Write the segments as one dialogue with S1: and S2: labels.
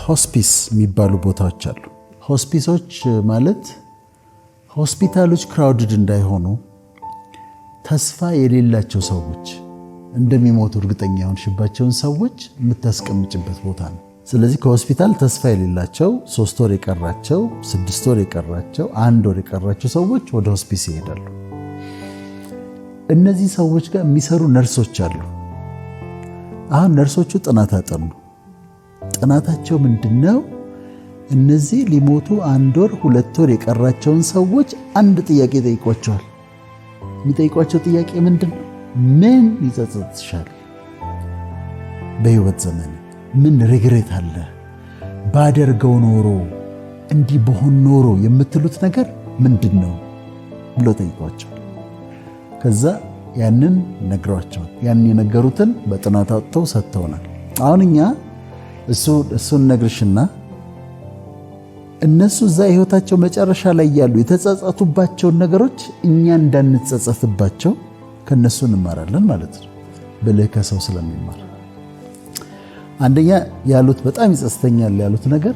S1: ሆስፒስ የሚባሉ ቦታዎች አሉ። ሆስፒሶች ማለት ሆስፒታሎች ክራውድድ እንዳይሆኑ ተስፋ የሌላቸው ሰዎች እንደሚሞቱ እርግጠኛ የሆንሽባቸውን ሰዎች የምታስቀምጭበት ቦታ ነው። ስለዚህ ከሆስፒታል ተስፋ የሌላቸው 3 ወር የቀራቸው 6 ወር የቀራቸው 1 ወር የቀራቸው ሰዎች ወደ ሆስፒስ ይሄዳሉ። እነዚህ ሰዎች ጋር የሚሰሩ ነርሶች አሉ። አሁን ነርሶቹ ጥናት አጠኑ። ጥናታቸው ምንድነው? እነዚህ ሊሞቱ 1 ወር 2 ወር የቀራቸውን ሰዎች አንድ ጥያቄ ጠይቋቸዋል። የሚጠይቋቸው ጥያቄ ምንድነው? ምን ይጸጽትሻል? በህይወት ዘመን ምን ሪግሬት አለ? ባደርገው ኖሮ እንዲህ በሆን ኖሮ የምትሉት ነገር ምንድነው ብሎ ጠይቋቸው። ከዛ ያንን ነግሯቸው ያን የነገሩትን በጥናት አውጥተው ሰጥተውናል። አሁን እኛ እሱን ነግርሽና እነሱ እዛ ህይወታቸው መጨረሻ ላይ ያሉ የተጸጸቱባቸውን ነገሮች እኛ እንዳንጸጸትባቸው ከነሱ እንማራለን ማለት ነው። ብልህ ከሰው ስለሚማር አንደኛ ያሉት በጣም ይጸጽተኛል ያሉት ነገር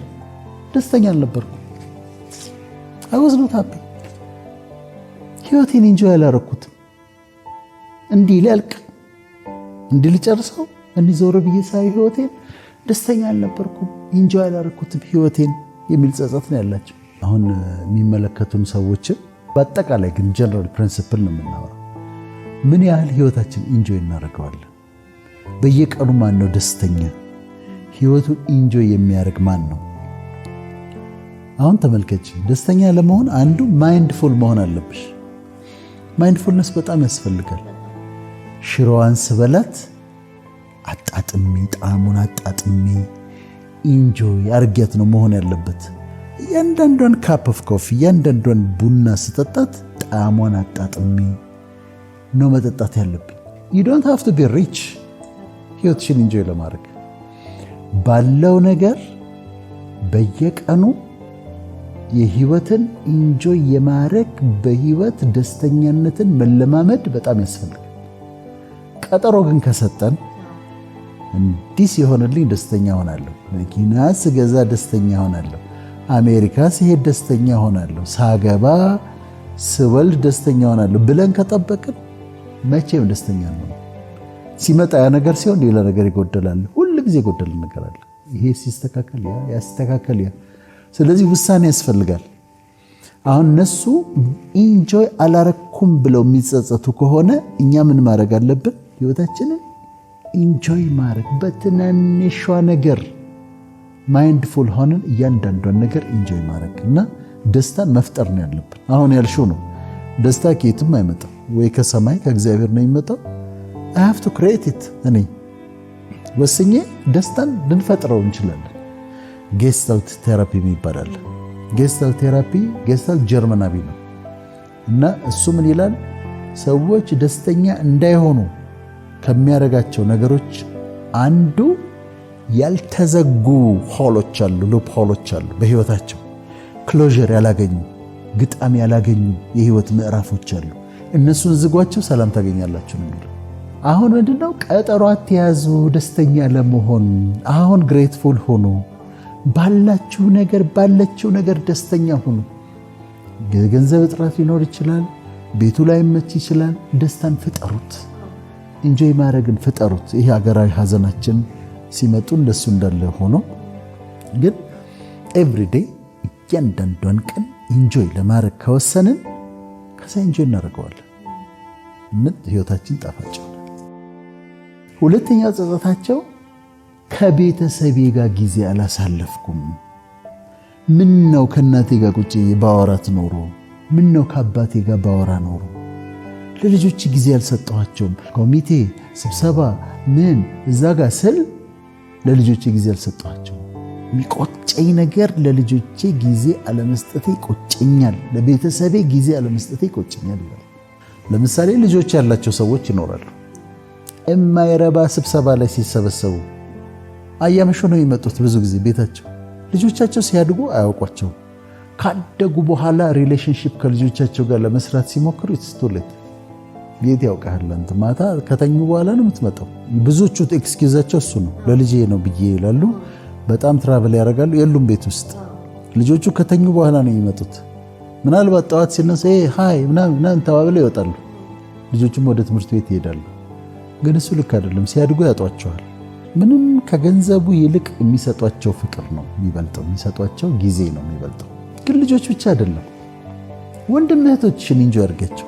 S1: ደስተኛ አልነበርኩም። I was not happy። ህይወቴን ኢንጆይ አላረኩትም። እንዲህ ሊያልቅ እንዲህ ልጨርሰው እንዲህ ዞር ብዬ ሳይ ህይወቴን ደስተኛ አልነበርኩም፣ ኢንጆይ አላረኩትም ህይወቴን የሚል ጸጸት ነው ያላቸው። አሁን የሚመለከቱን ሰዎች በአጠቃላይ ግን ጀነራል ፕሪንሲፕል ነው የምናወራው። ምን ያህል ህይወታችን ኢንጆይ እናደርገዋለን? በየቀኑ ማን ነው ደስተኛ? ህይወቱ ኢንጆይ የሚያደርግ ማን ነው? አሁን ተመልከች፣ ደስተኛ ለመሆን አንዱ ማይንድፉል መሆን አለብሽ። ማይንድፉልነስ በጣም ያስፈልጋል። ሽሮዋን ስበላት አጣጥሜ ጣዕሙን አጣጥሜ ኢንጆይ አርጊያት ነው መሆን ያለበት። እያንዳንዷን ካፕ ኦፍ ኮፊ እያንዳንዷን ቡና ስጠጣት ጣዕሟን አጣጥሜ ነው መጠጣት ያለብኝ። you don't have to be rich ህይወትሽን ኢንጆይ ለማድረግ ባለው ነገር በየቀኑ የህይወትን ኢንጆይ የማድረግ በህይወት ደስተኛነትን መለማመድ በጣም ያስፈልጋል። ቀጠሮ ግን ከሰጠን እንዲህ ሲሆንልኝ ደስተኛ ሆናለሁ፣ መኪና ስገዛ ደስተኛ ሆናለሁ፣ አሜሪካ ሲሄድ ደስተኛ ሆናለሁ፣ ሳገባ ስወልድ ደስተኛ ሆናለሁ ብለን ከጠበቅን መቼም ደስተኛ ነው። ሲመጣ ያ ነገር ሲሆን ሌላ ነገር ይጎደላል። ሁሉ ጊዜ ጎደል ነገር አለ። ይሄ ሲስተካከል ያ ያስተካከል ያ። ስለዚህ ውሳኔ ያስፈልጋል። አሁን እነሱ ኢንጆይ አላረኩም ብለው የሚጸጸቱ ከሆነ እኛ ምን ማድረግ አለብን? ህይወታችንን ኢንጆይ ማድረግ በትናንሿ ነገር ማይንድፉል ሆነን እያንዳንዷን ነገር ኢንጆይ ማድረግ እና ደስታን መፍጠር ነው ያለብን። አሁን ያልሽው ነው። ደስታ ከየትም አይመጣም፣ ወይ ከሰማይ ከእግዚአብሔር ነው የሚመጣው። I have to create it። እኔ ወስኜ ደስታን ልንፈጥረው እንችላለን። ጌስታልት ቴራፒ ይባላል። ጌስታልት ቴራፒ ጌስታልት ጀርመናዊ ነው እና እሱ ምን ይላል? ሰዎች ደስተኛ እንዳይሆኑ ከሚያደርጋቸው ነገሮች አንዱ ያልተዘጉ ሆሎች አሉ፣ ሉፕ ሆሎች አሉ በህይወታቸው ክሎዥር ያላገኙ ግጣም ያላገኙ የህይወት ምዕራፎች አሉ። እነሱን ዝጓቸው፣ ሰላም ታገኛላችሁ ነው የሚለው። አሁን ምንድነው? ቀጠሮ አትያዙ ደስተኛ ለመሆን። አሁን ግሬትፉል ሆኑ፣ ባላችሁ ነገር ባለችው ነገር ደስተኛ ሁኑ። የገንዘብ እጥረት ሊኖር ይችላል፣ ቤቱ ላይ መች ይችላል። ደስታን ፍጠሩት፣ ኢንጆይ ማድረግን ፍጠሩት። ይሄ ሀገራዊ ሀዘናችን ሲመጡ እንደሱ እንዳለ ሆኖ ግን ኤቭሪዴይ እያንዳንዷን ቀን ኢንጆይ ለማድረግ ከወሰንን ከዛ ኢንጆይ እናደርገዋለን። ምን ህይወታችን ጣፋጭ ይሆናል። ሁለተኛው ጸጸታቸው ከቤተሰቤ ጋር ጊዜ አላሳለፍኩም። ምን ነው ከእናቴ ጋር ቁጭ ባወራት ኖሮ፣ ምን ነው ከአባቴ ጋር ባወራ ኖሮ፣ ለልጆች ጊዜ አልሰጠኋቸውም። ኮሚቴ ስብሰባ ምን እዛ ጋር ስል ለልጆች ጊዜ አልሰጠኋቸውም። የሚቆጨኝ ነገር ለልጆቼ ጊዜ አለመስጠቴ ይቆጨኛል፣ ለቤተሰቤ ጊዜ አለመስጠቴ ይቆጨኛል ይላል። ለምሳሌ ልጆች ያላቸው ሰዎች ይኖራሉ። የማይረባ ስብሰባ ላይ ሲሰበሰቡ አያመሹ ነው የሚመጡት። ብዙ ጊዜ ቤታቸው ልጆቻቸው ሲያድጉ አያውቋቸው። ካደጉ በኋላ ሪሌሽንሺፕ ከልጆቻቸው ጋር ለመስራት ሲሞክሩ ይትስቶለት ቤት ያውቃል። አንተ ማታ ከተኙ በኋላ ነው የምትመጣው። ብዙዎቹ ኤክስኪውዛቸው እሱ ነው። ለልጄ ነው ብዬ ይላሉ። በጣም ትራቨል ያደርጋሉ፣ የሉም ቤት ውስጥ። ልጆቹ ከተኙ በኋላ ነው የሚመጡት። ምናልባት ጠዋት ሲነሳ ሃይ ምናምን ተባብለው ይወጣሉ። ልጆቹም ወደ ትምህርት ቤት ይሄዳሉ። ግን እሱ ልክ አይደለም። ሲያድጉ ያጧቸዋል። ምንም ከገንዘቡ ይልቅ የሚሰጧቸው ፍቅር ነው የሚበልጠው፣ የሚሰጧቸው ጊዜ ነው የሚበልጠው። ግን ልጆች ብቻ አይደለም፣ ወንድም እህቶችሽን እንጆ ያርጋቸው።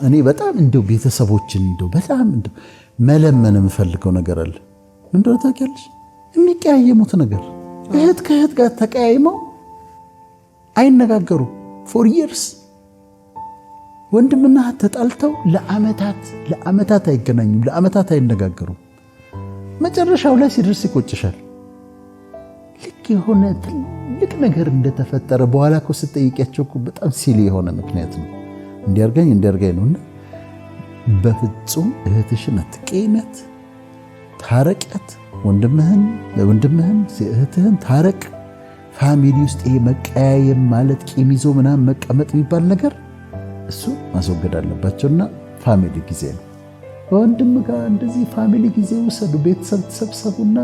S1: እኔ በጣም እንደው ቤተሰቦችን እንደው በጣም እንደው መለመን የምፈልገው ነገር አለ። እንደው ታውቂያለሽ፣ የሚቀያየሙት ነገር እህት ከእህት ጋር ተቀያይመው አይነጋገሩ ፎር ይርስ። ወንድምና እህት ተጣልተው ለአመታት አይገናኙም፣ ለአመታት አይነጋገሩም። መጨረሻው ላይ ሲደርስ ይቆጭሻል። ልክ የሆነ ትልቅ ነገር እንደተፈጠረ በኋላ እኮ ስትጠይቂያቸው እኮ በጣም ሲሊ የሆነ ምክንያት ነው። እንዲያርጋኝ ነውና በፍጹም እህትሽን አትቀይሚያት፣ ታረቂያት። ወንድምህን እህትህን ታረቅ። ፋሚሊ ውስጥ ይሄ መቀያየም ማለት ቂም ይዞ ምናምን መቀመጥ የሚባል ነገር እሱ ማስወገድ አለባቸውና ፋሚሊ ጊዜ ነው። በወንድም ጋር እንደዚህ ፋሚሊ ጊዜ ውሰዱ። ቤተሰብ ተሰብሰቡና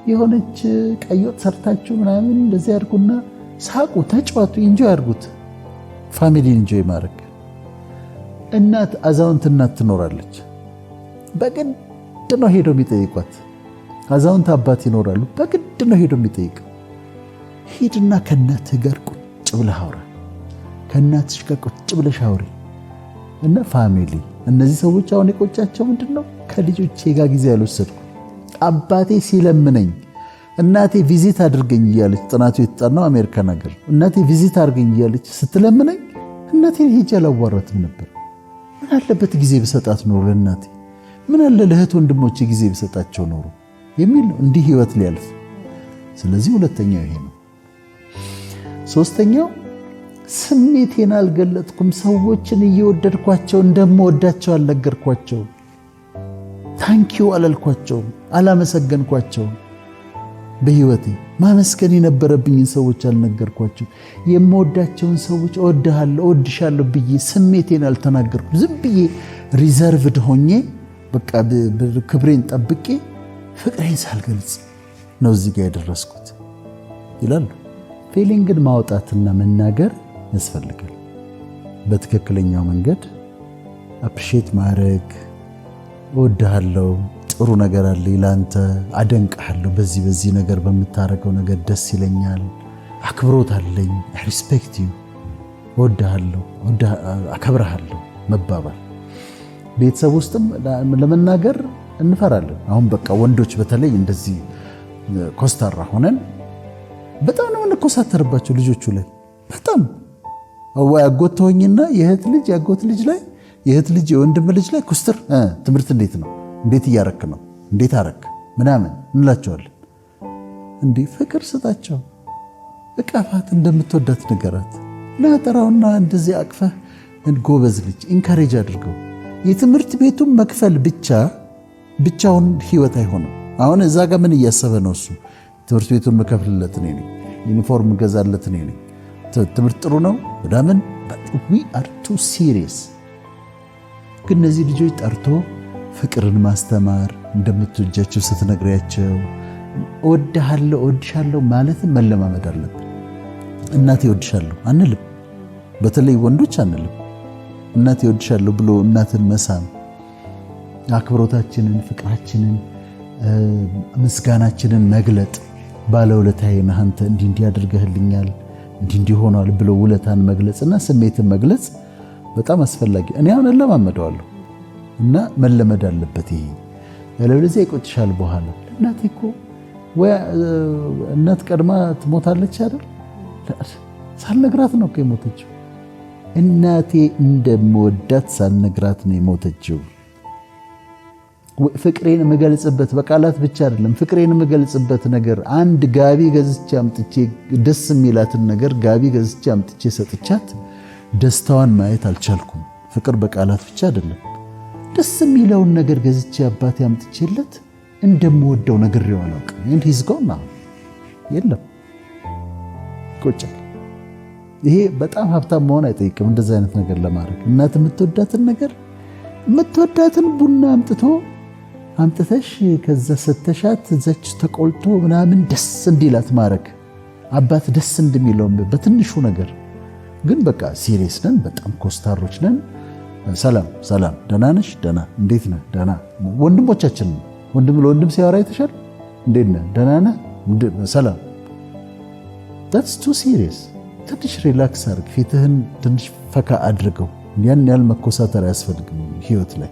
S1: የሆነች ቀይ ወጥ ሰርታችሁ ምናምን እንደዚህ አድርጉና ሳቁ፣ ተጫወቱ፣ ኢንጆይ አድርጉት። ፋሚሊን ኢንጆይ ማድረግ። እናት አዛውንት እናት ትኖራለች፣ በግድ ነው ሄዶ የሚጠይቋት። አዛውንት አባት ይኖራሉ፣ በግድ ነው ሄዶ የሚጠይቀው። ሂድና ከእናትህ ጋር ቁጭ ብለህ አውራ፣ ከእናትሽ ጋር ቁጭ ብለሽ አውሪ። እና ፋሚሊ እነዚህ ሰዎች አሁን የቆጫቸው ምንድነው? ከልጆቼ ጋር ጊዜ ያልወሰድኩ። አባቴ ሲለምነኝ እናቴ ቪዚት አድርገኝ እያለች፣ ጥናቱ የተጠናው አሜሪካን ሀገር፣ እናቴ ቪዚት አድርገኝ እያለች ስትለምነኝ እናቴን ሄጄ አላዋራትም ነበር። ምን አለበት ጊዜ ብሰጣት ኖሮ ለእናቴ፣ ምን አለ ለእህት ወንድሞቼ ጊዜ ብሰጣቸው ኖሮ የሚል ነው እንዲህ ህይወት ሊያልፍ። ስለዚህ ሁለተኛው ይሄ ነው። ሶስተኛው ስሜቴን አልገለጥኩም። ሰዎችን እየወደድኳቸው እንደምወዳቸው አልነገርኳቸውም። ታንኪዩ አላልኳቸውም፣ አላመሰገንኳቸውም። በህይወቴ ማመስገን የነበረብኝን ሰዎች አልነገርኳቸው። የምወዳቸውን ሰዎች እወድሻለሁ ብዬ ስሜቴን አልተናገርኩም። ዝም ብዬ ሪዘርቭድ ሆኜ በቃ ክብሬን ጠብቄ ፍቅሬን ሳልገልጽ ነው እዚህ ጋር የደረስኩት ይላሉ። ፊሊንግን ማውጣትና መናገር ያስፈልጋል። በትክክለኛው መንገድ አፕሪሼት ማድረግ፣ እወድሃለሁ፣ ጥሩ ነገር አለ ላንተ፣ አደንቅሃለሁ፣ በዚህ ነገር በምታረገው ነገር ደስ ይለኛል፣ አክብሮት አለኝ፣ ሪስፔክት ዩ፣ እወድሃለሁ፣ አከብርሃለሁ መባባል። ቤተሰብ ውስጥም ለመናገር እንፈራለን። አሁን በቃ ወንዶች በተለይ እንደዚህ ኮስታራ ሆነን በጣም ነው የምንኮሳተርባቸው ልጆቹ ላይ። በጣም ያጎት ተወኝና የእህት ልጅ ያጎት ልጅ ላይ፣ የእህት ልጅ የወንድም ልጅ ላይ ኩስትር፣ ትምህርት እንዴት ነው፣ እንዴት እያረክ ነው፣ እንዴት አረክ ምናምን እንላቸዋለን። እንዴ ፍቅር ስጣቸው፣ እቀፋት፣ እንደምትወዳት ነገራት፣ ናጠራውና እንደዚህ አቅፈህ ጎበዝ ልጅ ኢንካሬጅ አድርገው። የትምህርት ቤቱን መክፈል ብቻውን ህይወት አይሆንም። አሁን እዛ ጋር ምን እያሰበ ነው እሱ? ትምህርት ቤቱን መከፍልለት እኔ ነኝ፣ ዩኒፎርም ገዛለት እኔ ነኝ፣ ትምህርት ጥሩ ነው ምናምን። we are too serious። ግን እነዚህ ልጆች ጠርቶ ፍቅርን ማስተማር፣ እንደምትወጃቸው ስትነግሪያቸው እወድሻለሁ ማለትን መለማመድ አለብን። እናቴ እወድሻለሁ አንልም፣ በተለይ ወንዶች አንልም። እናቴ እወድሻለሁ ብሎ እናትን መሳም፣ አክብሮታችንን፣ ፍቅራችንን፣ ምስጋናችንን መግለጥ፣ ባለውለታዬ ነህ አንተ፣ እንዲህ አድርገህልኛል፣ እንዲህ ሆኗል ብሎ ውለታን መግለጽና ስሜትን መግለጽ በጣም አስፈላጊ። እኔ አሁን እለማመደዋለሁ እና መለመድ አለበት ይሄ። ያለበለዚያ ይቆጭሻል በኋላ። እናቴ እኮ ወይ እናት ቀድማ ትሞታለች አይደል? ሳልነግራት ነው እኮ የሞተችው። እናቴ እንደምወዳት ሳልነግራት ነው የሞተችው። ፍቅሬን የምገልጽበት በቃላት ብቻ አይደለም። ፍቅሬን የምገልጽበት ነገር አንድ ጋቢ ገዝቼ አምጥቼ ደስ የሚላትን ነገር ጋቢ ገዝቼ አምጥቼ ሰጥቻት ደስታዋን ማየት አልቻልኩም። ፍቅር በቃላት ብቻ አይደለም። ደስ የሚለውን ነገር ገዝቼ አባቴ አምጥቼለት እንደምወደው ነግሬው አላውቅም። and he's gone now የለም ቆጨ። ይሄ በጣም ሀብታም መሆን አይጠይቅም እንደዚህ አይነት ነገር ለማድረግ። እናት የምትወዳትን ቡና አምጥቶ አምጥተሽ ከዛ ሰተሻት ዘች ተቆልቶ ምናምን ደስ እንዲላት ማረግ አባት ደስ እንደሚለው በትንሹ ነገር ግን በቃ ሲሪየስ ነን፣ በጣም ኮስታሮች ነን። ሰላም ሰላም፣ ደህና ነሽ? ደህና። እንዴት ነህ? ደህና። ወንድሞቻችን ወንድም ለወንድም ሲያወራ ይተሻል። እንዴት ነህ? ደህና ነህ? ሰላም። that's too serious። ትንሽ ሪላክስ አድርግ፣ ፊትህን ትንሽ ፈካ አድርገው። ያን ያህል መኮሳተር አያስፈልግም ህይወት ላይ።